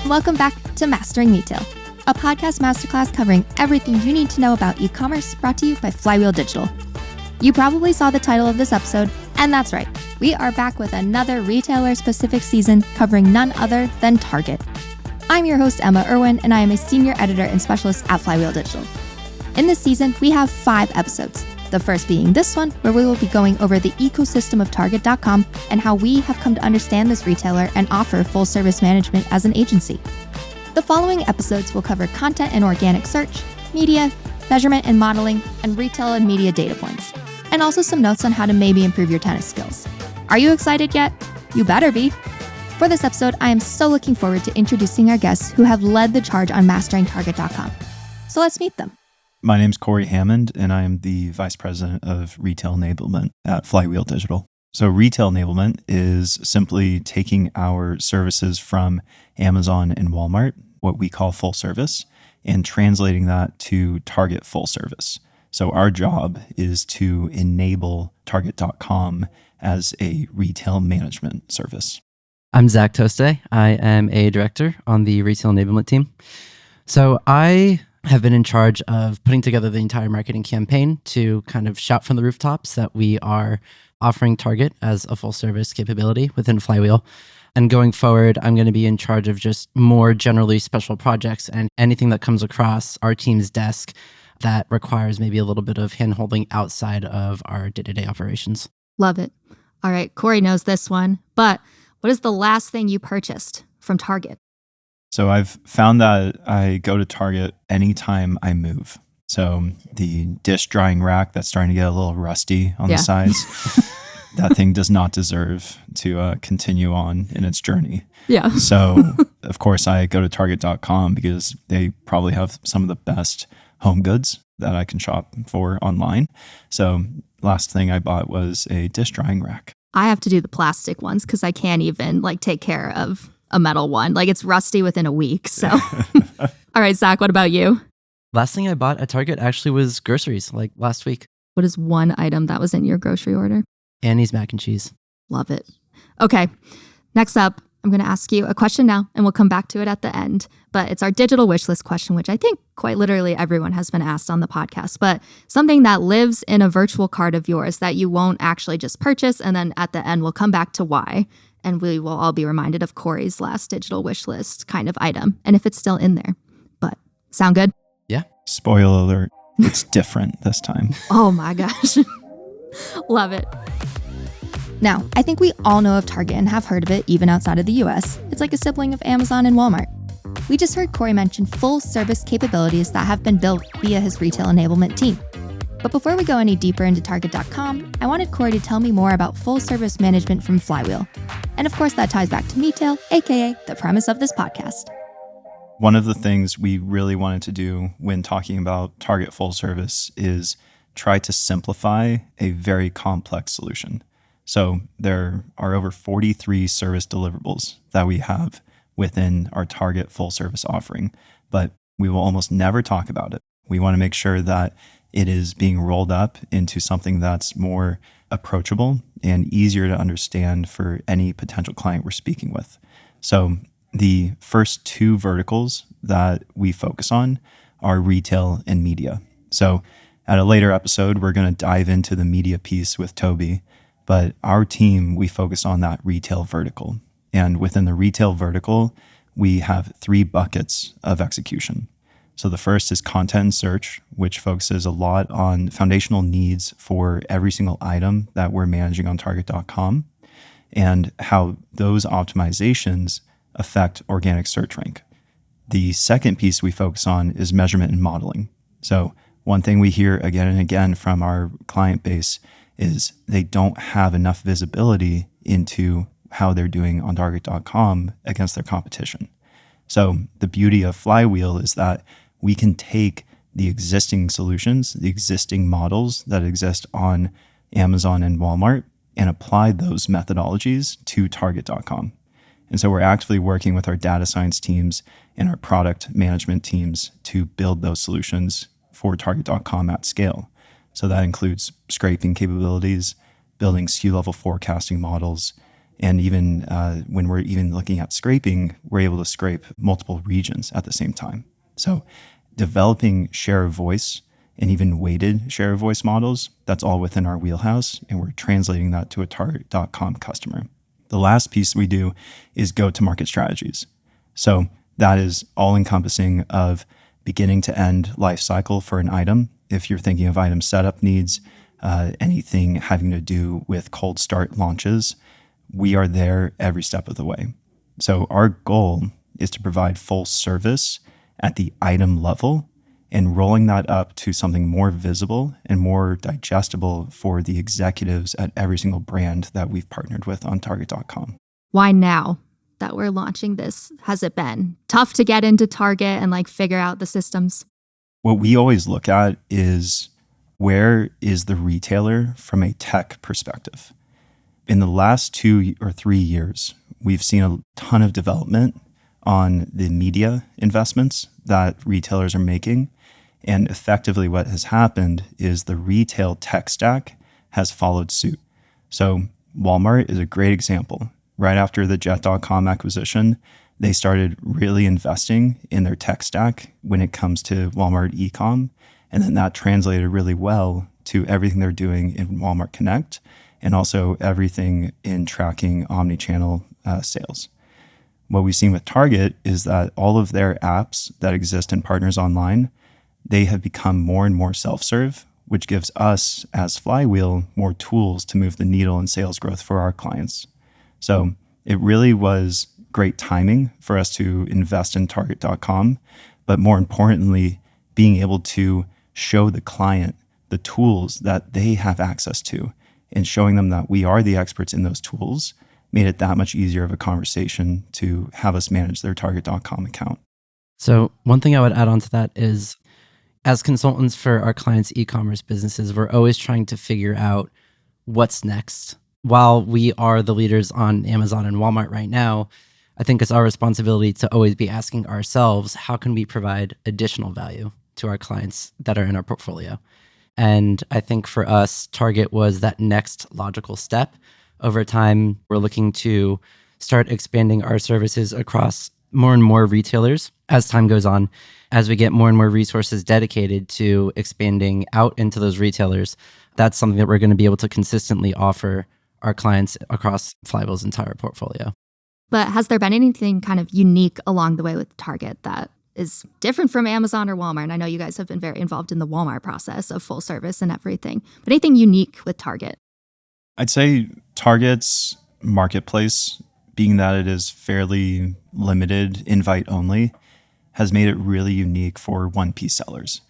Welcome back to Mastering Metail, a podcast masterclass covering everything you need to know about e-commerce, brought to you by Flywheel Digital. You probably saw the title of this episode, and that's right. We are back with another retailer-specific season covering none other than Target. I'm your host, Emma Irwin, and I am a senior editor and specialist at Flywheel Digital. In this season, we have 5 episodes. The first being this one, where we will be going over the ecosystem of Target.com and how we have come to understand this retailer and offer full service management as an agency. The following episodes will cover content and organic search, media, measurement and modeling, and retail and media data points, and also some notes on how to maybe improve your tennis skills. Are you excited yet? You better be. For this episode, I am so looking forward to introducing our guests who have led the charge on mastering Target.com. So let's meet them. My name's Corey Hammond, and I am the Vice President of Retail Enablement at Flywheel Digital. So Retail Enablement is simply taking our services from Amazon and Walmart, what we call full service, and translating that to Target full service. So our job is to enable Target.com as a retail management service. I'm Zach Toste. I am a director on the Retail Enablement team. So I have been in charge of putting together the entire marketing campaign to kind of shout from the rooftops that we are offering Target as a full service capability within Flywheel. And going forward, I'm going to be in charge of just more generally special projects and anything that comes across our team's desk that requires maybe a little bit of hand-holding outside of our day-to-day operations. Love it. All right, Corey knows this one, but what is the last thing you purchased from Target? So I've found that I go to Target anytime I move. So the dish drying rack that's starting to get a little rusty on the sides, that thing does not deserve to continue on in its journey. Yeah. So of course I go to Target.com because they probably have some of the best home goods that I can shop for online. So last thing I bought was a dish drying rack. I have to do the plastic ones because I can't even take care of a metal one. It's rusty within a week. So, all right, Zach, what about you? Last thing I bought at Target actually was groceries, last week. What is one item that was in your grocery order? Annie's mac and cheese. Love it. Okay, next up, I'm going to ask you a question now, and we'll come back to it at the end. But it's our digital wish list question, which I think quite literally everyone has been asked on the podcast, but something that lives in a virtual cart of yours that you won't actually just purchase, and then at the end, we'll come back to why. And we will all be reminded of Corey's last digital wish list kind of item, and if it's still in there. But sound good? Yeah. Spoiler alert, it's different this time. Oh my gosh. Love it. Now, I think we all know of Target and have heard of it even outside of the US. It's like a sibling of Amazon and Walmart. We just heard Corey mention full service capabilities that have been built via his retail enablement team. But before we go any deeper into Target.com, I wanted Corey to tell me more about full service management from Flywheel. And of course, that ties back to Metail, aka the premise of this podcast. One of the things we really wanted to do when talking about Target full service is try to simplify a very complex solution. So there are over 43 service deliverables that we have within our Target full service offering, but we will almost never talk about it. We want to make sure that it is being rolled up into something that's more approachable and easier to understand for any potential client we're speaking with. So the first 2 verticals that we focus on are retail and media. So at a later episode, we're going to dive into the media piece with Toby, but our team, we focus on that retail vertical. And within the retail vertical, we have 3 buckets of execution. So the first is content and search, which focuses a lot on foundational needs for every single item that we're managing on Target.com and how those optimizations affect organic search rank. The second piece we focus on is measurement and modeling. So one thing we hear again and again from our client base is they don't have enough visibility into how they're doing on Target.com against their competition. So the beauty of Flywheel is that we can take the existing solutions, the existing models that exist on Amazon and Walmart, and apply those methodologies to Target.com. And so we're actively working with our data science teams and our product management teams to build those solutions for Target.com at scale. So that includes scraping capabilities, building SKU level forecasting models, And even when we're even looking at scraping, we're able to scrape multiple regions at the same time. So developing share of voice and even weighted share of voice models, that's all within our wheelhouse. And we're translating that to a target.com customer. The last piece we do is go-to-market strategies. So that is all encompassing of beginning to end life cycle for an item. If you're thinking of item setup needs, anything having to do with cold start launches, we are there every step of the way. So our goal is to provide full service at the item level and rolling that up to something more visible and more digestible for the executives at every single brand that we've partnered with on Target.com. Why now that we're launching this? Has it been tough to get into Target and figure out the systems? What we always look at is where is the retailer from a tech perspective? In the last 2 or 3 years, we've seen a ton of development on the media investments that retailers are making. And effectively what has happened is the retail tech stack has followed suit. So Walmart is a great example. Right after the Jet.com acquisition, they started really investing in their tech stack when it comes to Walmart e-com. And then that translated really well to everything they're doing in Walmart Connect and also everything in tracking omni-channel sales. What we've seen with Target is that all of their apps that exist in Partners Online, they have become more and more self-serve, which gives us as Flywheel more tools to move the needle in sales growth for our clients. So it really was great timing for us to invest in Target.com, but more importantly, being able to show the client the tools that they have access to and showing them that we are the experts in those tools made it that much easier of a conversation to have us manage their Target.com account. So one thing I would add on to that is, as consultants for our clients' e-commerce businesses, we're always trying to figure out what's next. While we are the leaders on Amazon and Walmart right now, I think it's our responsibility to always be asking ourselves, how can we provide additional value to our clients that are in our portfolio? And I think for us, Target was that next logical step. Over time, we're looking to start expanding our services across more and more retailers as time goes on. As we get more and more resources dedicated to expanding out into those retailers, that's something that we're going to be able to consistently offer our clients across Flywheel's entire portfolio. But has there been anything kind of unique along the way with Target that is different from Amazon or Walmart? And I know you guys have been very involved in the Walmart process of full service and everything, but anything unique with Target? I'd say Target's marketplace, being that it is fairly limited, invite only, has made it really unique for 1P sellers.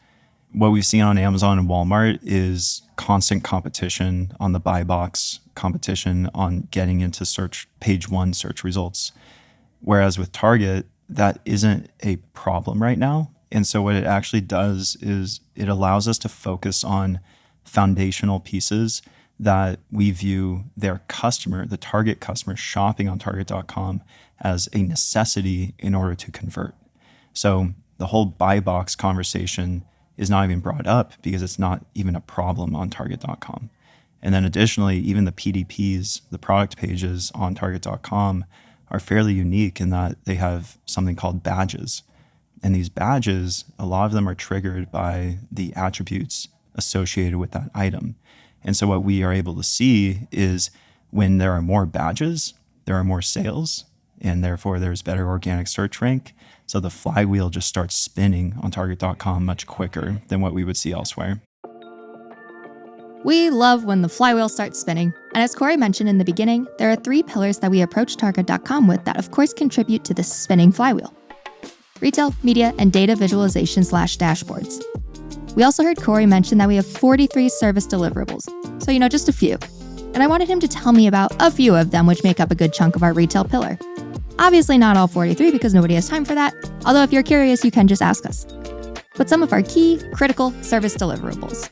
What we've seen on Amazon and Walmart is constant competition on the buy box, competition on getting into page 1 search results. Whereas with Target, that isn't a problem right now. And so what it actually does is it allows us to focus on foundational pieces that we view their customer, the target customer shopping on Target.com, as a necessity in order to convert. So the whole buy box conversation is not even brought up because it's not even a problem on Target.com. And then additionally, even the PDPs, the product pages on Target.com, are fairly unique in that they have something called badges. And these badges, a lot of them are triggered by the attributes associated with that item. And so what we are able to see is when there are more badges, there are more sales, and therefore there's better organic search rank. So the flywheel just starts spinning on Target.com much quicker than what we would see elsewhere. We love when the flywheel starts spinning. And as Corey mentioned in the beginning, there are 3 pillars that we approach Target.com with that of course contribute to this spinning flywheel: retail, media, and data visualization/dashboards. We also heard Corey mention that we have 43 service deliverables. So, just a few. And I wanted him to tell me about a few of them, which make up a good chunk of our retail pillar. Obviously not all 43 because nobody has time for that. Although if you're curious, you can just ask us. But some of our key, critical service deliverables.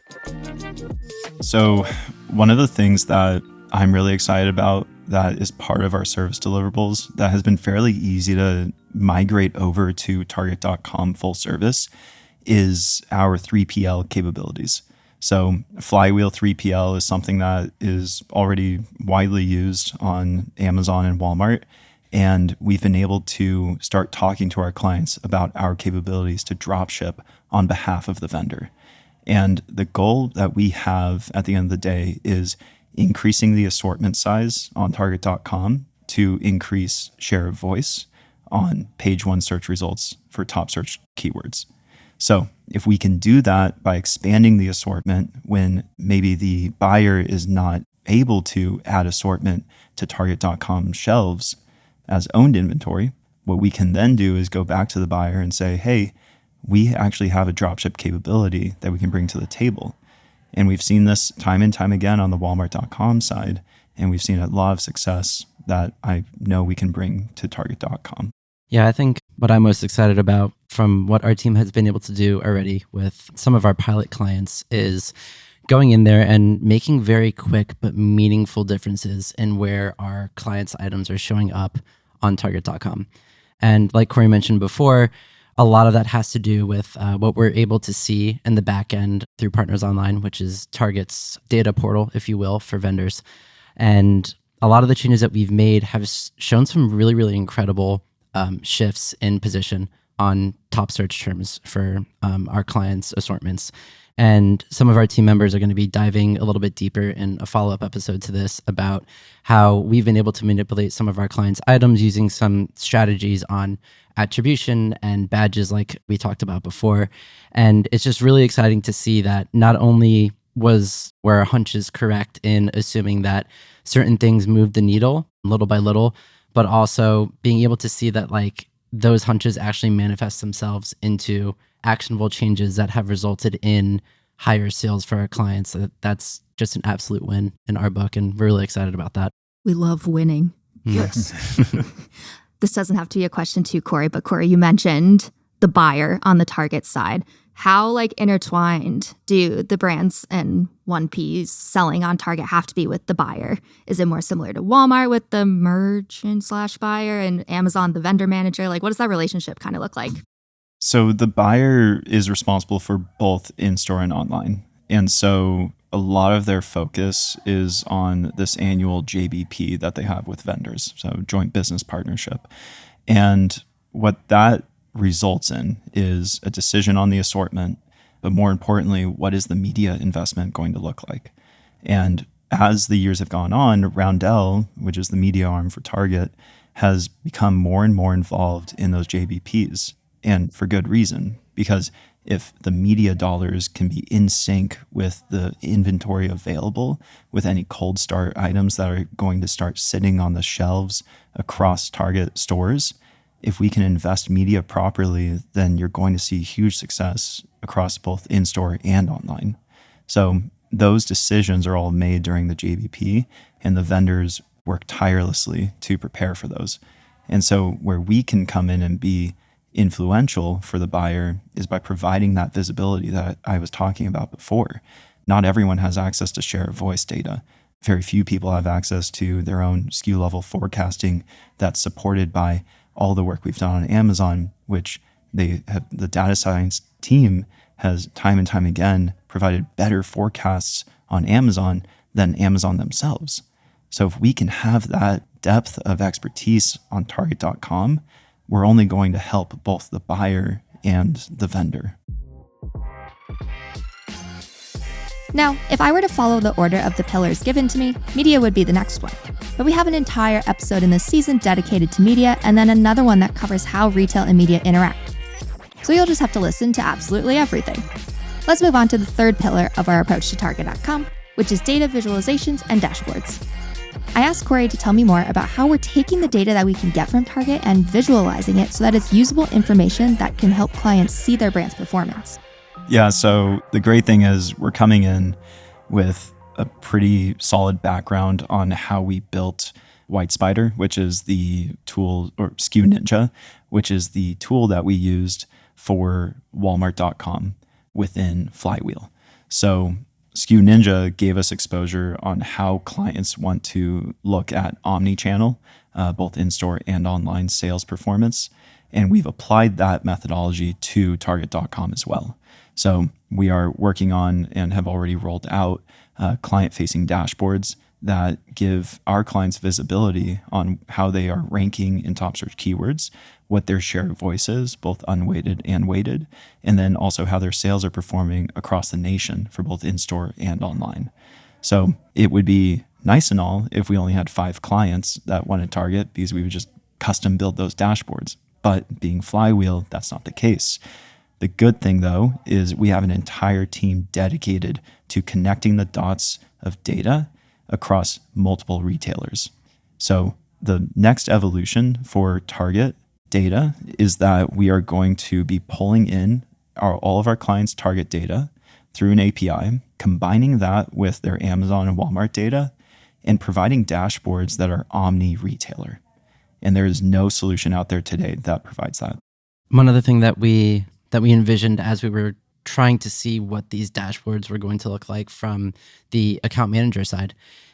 So one of the things that I'm really excited about that is part of our service deliverables that has been fairly easy to migrate over to Target.com full service is our 3PL capabilities. So Flywheel 3PL is something that is already widely used on Amazon and Walmart. And we've been able to start talking to our clients about our capabilities to dropship on behalf of the vendor. And the goal that we have at the end of the day is increasing the assortment size on target.com to increase share of voice on page one search results for top search keywords. So if we can do that by expanding the assortment when maybe the buyer is not able to add assortment to target.com shelves as owned inventory, what we can then do is go back to the buyer and say, hey, we actually have a dropship capability that we can bring to the table. And we've seen this time and time again on the walmart.com side, and we've seen a lot of success that I know we can bring to target.com. Yeah, I think what I'm most excited about from what our team has been able to do already with some of our pilot clients is going in there and making very quick but meaningful differences in where our clients' items are showing up on target.com. And like Corey mentioned before, a lot of that has to do with what we're able to see in the back end through Partners Online, which is Target's data portal, if you will, for vendors. And a lot of the changes that we've made have shown some really, really incredible shifts in position on top search terms for our clients' assortments. And some of our team members are going to be diving a little bit deeper in a follow-up episode to this about how we've been able to manipulate some of our clients' items using some strategies on attribution and badges like we talked about before. And it's just really exciting to see that not only were our hunches correct in assuming that certain things moved the needle little by little, but also being able to see that like those hunches actually manifest themselves into actionable changes that have resulted in higher sales for our clients. That's just an absolute win in our book, and we're really excited about that. We love winning. Yes. This doesn't have to be a question to Corey, but Corey, you mentioned the buyer on the Target side. How like intertwined do the brands and 1Ps selling on Target have to be with the buyer? Is it more similar to Walmart with the merchant/buyer and Amazon, the vendor manager? Like, what does that relationship kind of look like? So the buyer is responsible for both in-store and online. And so a lot of their focus is on this annual JBP that they have with vendors, so joint business partnership. And what that results in is a decision on the assortment, but more importantly, what is the media investment going to look like? And as the years have gone on, Roundel, which is the media arm for Target, has become more and more involved in those JBPs. And for good reason, because if the media dollars can be in sync with the inventory available with any cold start items that are going to start sitting on the shelves across Target stores, if we can invest media properly, then you're going to see huge success across both in-store and online. So those decisions are all made during the JBP, and the vendors work tirelessly to prepare for those. And so where we can come in and be influential for the buyer is by providing that visibility that I was talking about before. Not everyone has access to share of voice data. Very few people have access to their own SKU level forecasting that's supported by all the work we've done on Amazon, which the data science team has time and time again provided better forecasts on Amazon than Amazon themselves. So if we can have that depth of expertise on target.com, we're only going to help both the buyer and the vendor. Now, if I were to follow the order of the pillars given to me, media would be the next one. But we have an entire episode in this season dedicated to media, and then another one that covers how retail and media interact. So you'll just have to listen to absolutely everything. Let's move on to the third pillar of our approach to Target.com, which is data visualizations and dashboards. I asked Corey to tell me more about how we're taking the data that we can get from Target and visualizing it so that it's usable information that can help clients see their brand's performance. Yeah, so the great thing is we're coming in with a pretty solid background on how we built White Spider, which is the tool, or SKU Ninja, which is the tool that we used for Walmart.com within Flywheel. So SKU Ninja gave us exposure on how clients want to look at omni-channel, both in-store and online sales performance. And we've applied that methodology to Target.com as well. So we are working on and have already rolled out client-facing dashboards that give our clients visibility on how they are ranking in top search keywords, what their share of voice is, both unweighted and weighted, and then also how their sales are performing across the nation for both in-store and online. So it would be nice and all if we only had 5 clients that wanted Target, because we would just custom build those dashboards. But being Flywheel, that's not the case. The good thing, though, is we have an entire team dedicated to connecting the dots of data across multiple retailers. So the next evolution for Target data is that we are going to be pulling in all of our clients' Target data through an API, combining that with their Amazon and Walmart data, and providing dashboards that are omni-retailer. And there is no solution out there today that provides that. One other thing that we envisioned as we were trying to see what these dashboards were going to look like from the account manager side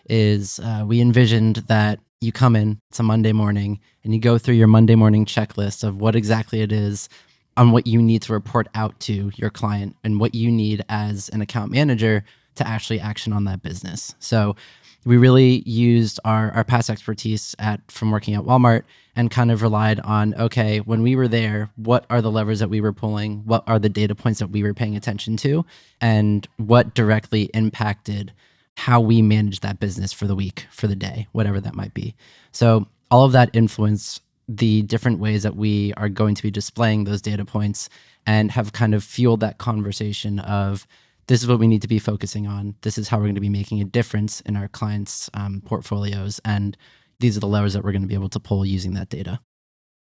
is we envisioned that you come in, it's a Monday morning, and you go through your Monday morning checklist of what exactly it is on what you need to report out to your client and what you need as an account manager to actually action on that business. So we really used our past expertise from working at Walmart and kind of relied on, okay, when we were there, what are the levers that we were pulling? What are the data points that we were paying attention to? And what directly impacted how we manage that business for the week, for the day, whatever that might be. So all of that influenced the different ways that we are going to be displaying those data points and have kind of fueled that conversation of, this is what we need to be focusing on. This is how we're going to be making a difference in our clients' portfolios. And these are the levers that we're going to be able to pull using that data.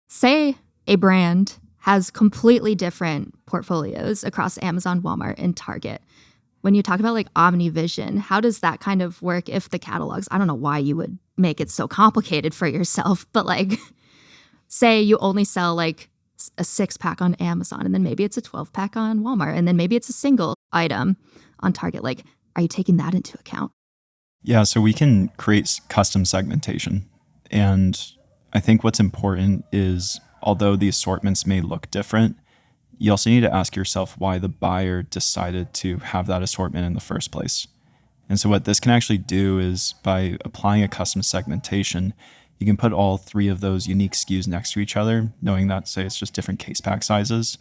Say a brand has completely different portfolios across Amazon, Walmart, and Target. When you talk about like omnivision, how does that kind of work if the catalogs, I don't know why you would make it so complicated for yourself, but like say you only sell like a 6-pack on Amazon, and then maybe it's a 12-pack on Walmart, and then maybe it's a single item on Target. Like, are you taking that into account? Yeah, so we can create custom segmentation. And I think what's important is, although the assortments may look different, you also need to ask yourself why the buyer decided to have that assortment in the first place. And so what this can actually do is, by applying a custom segmentation, you can put all 3 of those unique SKUs next to each other, knowing that, say, it's just different case pack sizes,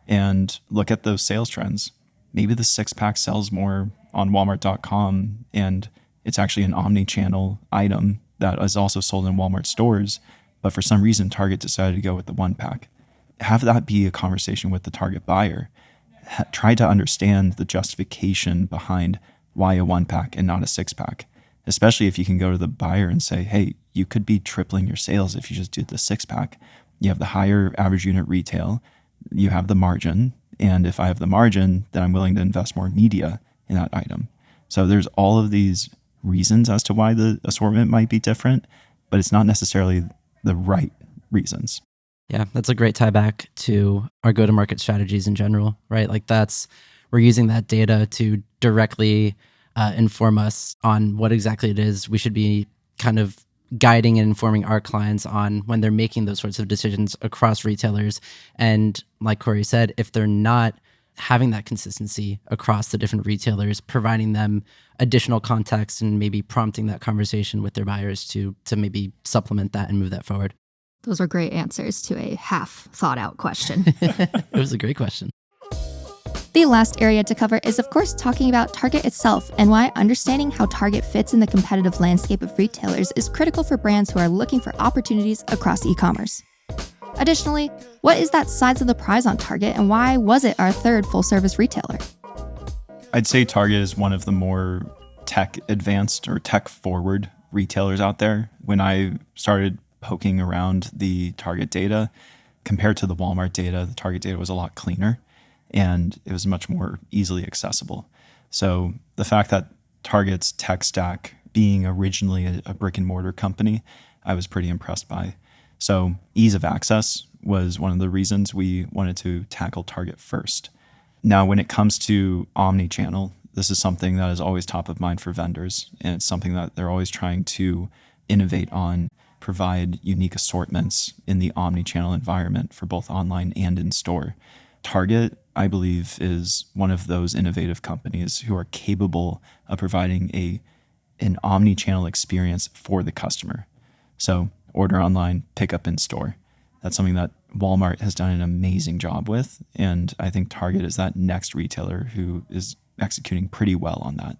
and look at those sales trends. Maybe the 6-pack sells more on Walmart.com, and it's actually an omni-channel item that is also sold in Walmart stores, but for some reason, Target decided to go with the 1-pack. Have that be a conversation with the Target buyer. Try to understand the justification behind why a 1-pack and not a 6-pack, especially if you can go to the buyer and say, hey, you could be tripling your sales if you just do the 6-pack. You have the higher average unit retail, you have the margin, and if I have the margin, then I'm willing to invest more media in that item. So there's all of these reasons as to why the assortment might be different, but it's not necessarily the right reasons. Yeah, that's a great tie back to our go-to-market strategies in general, right? Like we're using that data to directly inform us on what exactly it is we should be kind of guiding and informing our clients on when they're making those sorts of decisions across retailers. And like Corey said, if they're not having that consistency across the different retailers, providing them additional context and maybe prompting that conversation with their buyers to maybe supplement that and move that forward. Those are great answers to a half thought out question. It was a great question. The last area to cover is, of course, talking about Target itself and why understanding how Target fits in the competitive landscape of retailers is critical for brands who are looking for opportunities across e-commerce. Additionally, what is that size of the prize on Target, and why was it our 3rd full-service retailer? I'd say Target is one of the more tech-advanced or tech-forward retailers out there. When I started poking around the Target data, compared to the Walmart data, the Target data was a lot cleaner, and it was much more easily accessible. So the fact that Target's tech stack, being originally a brick and mortar company, I was pretty impressed by. So ease of access was one of the reasons we wanted to tackle Target first. Now, when it comes to omni-channel, this is something that is always top of mind for vendors, and it's something that they're always trying to innovate on, provide unique assortments in the omni-channel environment for both online and in store. Target, I believe, is one of those innovative companies who are capable of providing an omni-channel experience for the customer. So order online, pick up in store. That's something that Walmart has done an amazing job with. And I think Target is that next retailer who is executing pretty well on that.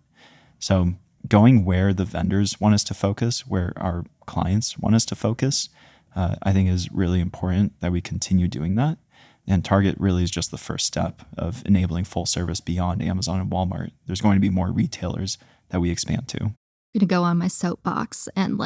So going where the vendors want us to focus, where our clients want us to focus, I think is really important that we continue doing that. And Target really is just the first step of enabling full service beyond Amazon and Walmart. There's going to be more retailers that we expand to. I'm going to go on my soapbox and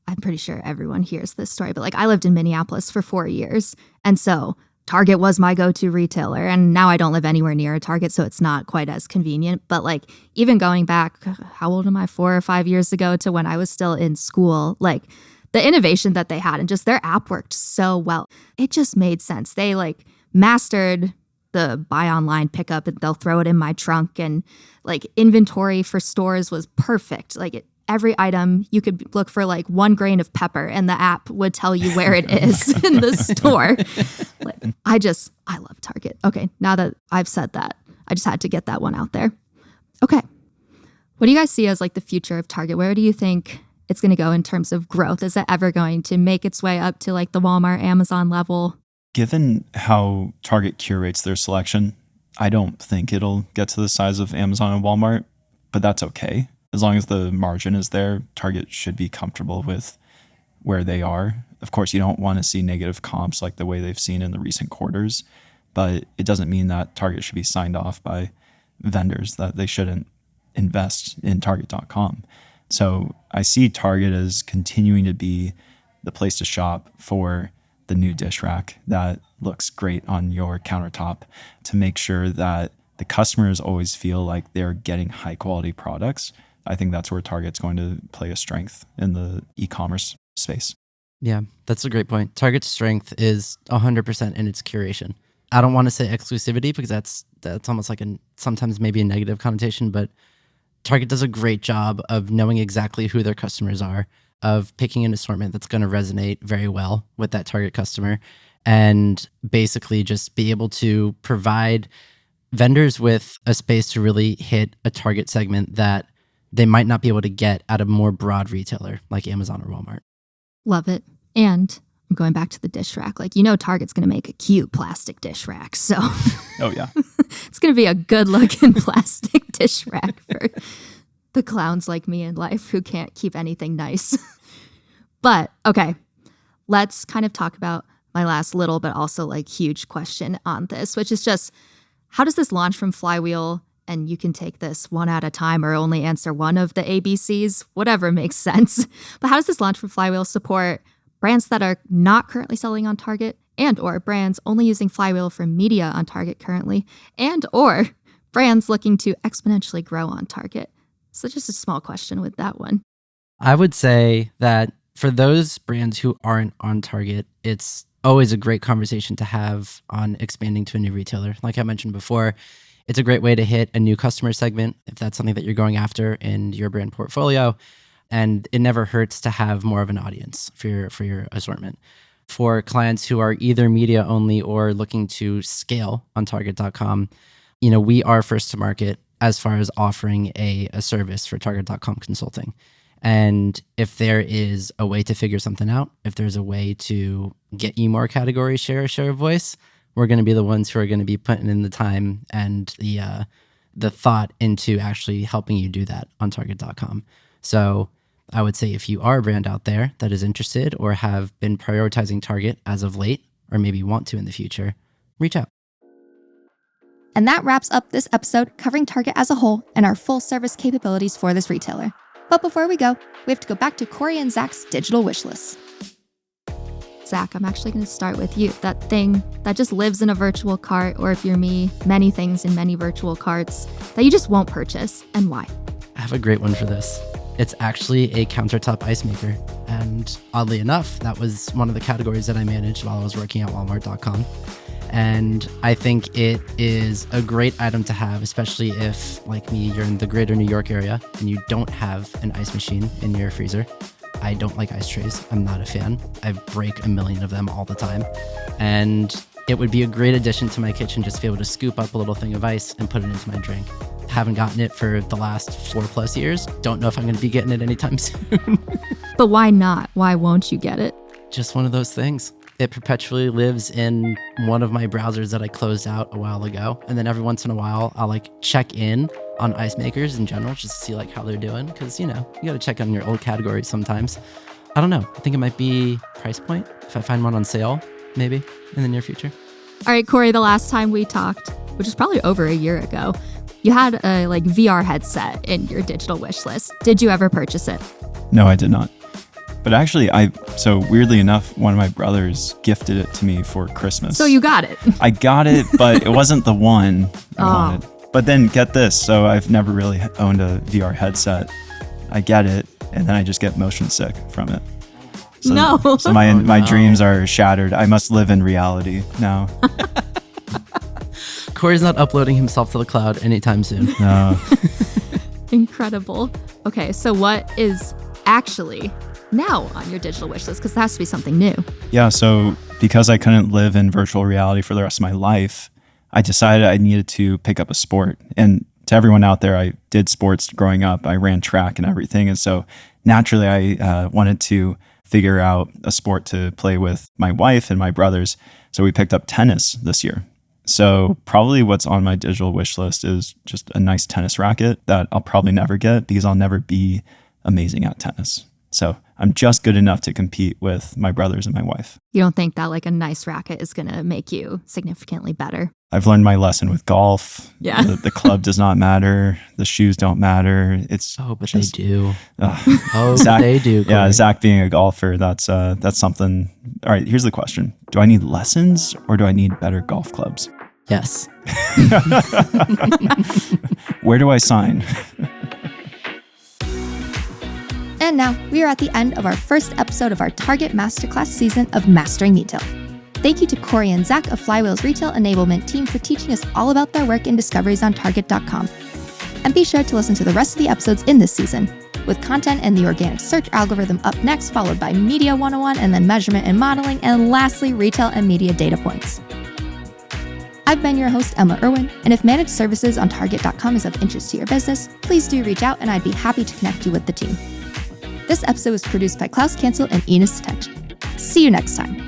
I'm pretty sure everyone hears this story, but I lived in Minneapolis for 4 years. And so Target was my go-to retailer. And now I don't live anywhere near a Target, so it's not quite as convenient. But even going back, how old am I, 4 or 5 years ago to when I was still in school, the innovation that they had and just their app worked so well. It just made sense. They mastered the buy online pickup and they'll throw it in my trunk, and inventory for stores was perfect. Every item you could look for 1 grain of pepper and the app would tell you where it is in the store. I love Target. Okay, now that I've said that, I just had to get that one out there. Okay. What do you guys see as the future of Target? Where do you think it's going to go in terms of growth? Is it ever going to make its way up to the Walmart, Amazon level? Given how Target curates their selection, I don't think it'll get to the size of Amazon and Walmart, but that's okay. As long as the margin is there, Target should be comfortable with where they are. Of course, you don't want to see negative comps like the way they've seen in the recent quarters, but it doesn't mean that Target should be signed off by vendors, that they shouldn't invest in Target.com. So I see Target as continuing to be the place to shop for the new dish rack that looks great on your countertop, to make sure that the customers always feel like they're getting high quality products. I think that's where Target's going to play a strength in the e-commerce space. Yeah, that's a great point. Target's strength is 100% in its curation. I don't want to say exclusivity because that's almost sometimes maybe a negative connotation, but Target does a great job of knowing exactly who their customers are, of picking an assortment that's going to resonate very well with that target customer, and basically just be able to provide vendors with a space to really hit a target segment that they might not be able to get at a more broad retailer like Amazon or Walmart. Love it. And I'm going back to the dish rack. Target's going to make a cute plastic dish rack. So oh yeah, it's going to be a good looking plastic dish rack for the clowns like me in life who can't keep anything nice. But okay, let's kind of talk about my last little, but also huge question on this, which is just, how does this launch from Flywheel? And you can take this one at a time or only answer one of the ABCs, whatever makes sense. But how does this launch from Flywheel support brands that are not currently selling on Target, and or brands only using Flywheel for media on Target currently, and or brands looking to exponentially grow on Target? So just a small question with that one. I would say that for those brands who aren't on Target, it's always a great conversation to have on expanding to a new retailer. Like I mentioned before, it's a great way to hit a new customer segment if that's something that you're going after in your brand portfolio. And it never hurts to have more of an audience for your assortment. For clients who are either media only or looking to scale on Target.com, we are first to market as far as offering a service for Target.com consulting. And if there is a way to figure something out, if there's a way to get you more category share of voice, we're going to be the ones who are going to be putting in the time and the thought into actually helping you do that on Target.com. So I would say if you are a brand out there that is interested or have been prioritizing Target as of late, or maybe want to in the future, reach out. And that wraps up this episode covering Target as a whole and our full service capabilities for this retailer. But before we go, we have to go back to Corey and Zach's digital wish list. Zach, I'm actually going to start with you. That thing that just lives in a virtual cart, or if you're me, many things in many virtual carts that you just won't purchase, and why? I have a great one for this. It's actually a countertop ice maker. And oddly enough, that was one of the categories that I managed while I was working at Walmart.com. And I think it is a great item to have, especially if, like me, you're in the greater New York area and you don't have an ice machine in your freezer. I don't like ice trays. I'm not a fan. I break a million of them all the time. And it would be a great addition to my kitchen just to be able to scoop up a little thing of ice and put it into my drink. Haven't gotten it for the last 4+ years. Don't know if I'm going to be getting it anytime soon. But why not? Why won't you get it? Just one of those things. It perpetually lives in one of my browsers that I closed out a while ago. And then every once in a while, I'll like check in on ice makers in general just to see like how they're doing. Because, you know, you got to check on your old categories sometimes. I don't know. I think it might be price point. If I find one on sale, maybe in the near future. All right, Corey, the last time we talked, which is probably over a year ago, you had a like VR headset in your digital wish list. Did you ever purchase it? No, I did not. But actually, so weirdly enough, one of my brothers gifted it to me for Christmas. So you got it. I got it, but it wasn't the one I wanted. But then get this. So I've never really owned a VR headset. I get it, and then I just get motion sick from it. So, No. So my dreams are shattered. I must live in reality now. Corey's not uploading himself to the cloud anytime soon. No. Incredible. Okay, so what is actually now on your digital wish list? Because it has to be something new. Yeah, so because I couldn't live in virtual reality for the rest of my life, I decided I needed to pick up a sport. And to everyone out there, I did sports growing up. I ran track and everything. And so naturally, I wanted to figure out a sport to play with my wife and my brothers. So we picked up tennis this year. So probably what's on my digital wish list is just a nice tennis racket that I'll probably never get because I'll never be amazing at tennis. So I'm just good enough to compete with my brothers and my wife. You don't think that like a nice racket is going to make you significantly better? I've learned my lesson with golf. Yeah. The club does not matter. The shoes don't matter. It's But just, they do. Zach, They do. Corey. Yeah, Zach being a golfer, that's something. All right, here's the question. Do I need lessons or do I need better golf clubs? Yes. Where do I sign? And now we are at the end of our first episode of our Target Masterclass season of Mastering Metail. Thank you to Corey and Zach of Flywheel's Retail Enablement team for teaching us all about their work and discoveries on Target.com. And be sure to listen to the rest of the episodes in this season, with content and the organic search algorithm up next, followed by Media 101 and then Measurement and Modeling, and lastly, Retail and Media Data Points. I've been your host, Emma Irwin, and if managed services on Target.com is of interest to your business, please do reach out and I'd be happy to connect you with the team. This episode was produced by Klaus Cancel and Enos Detection. See you next time.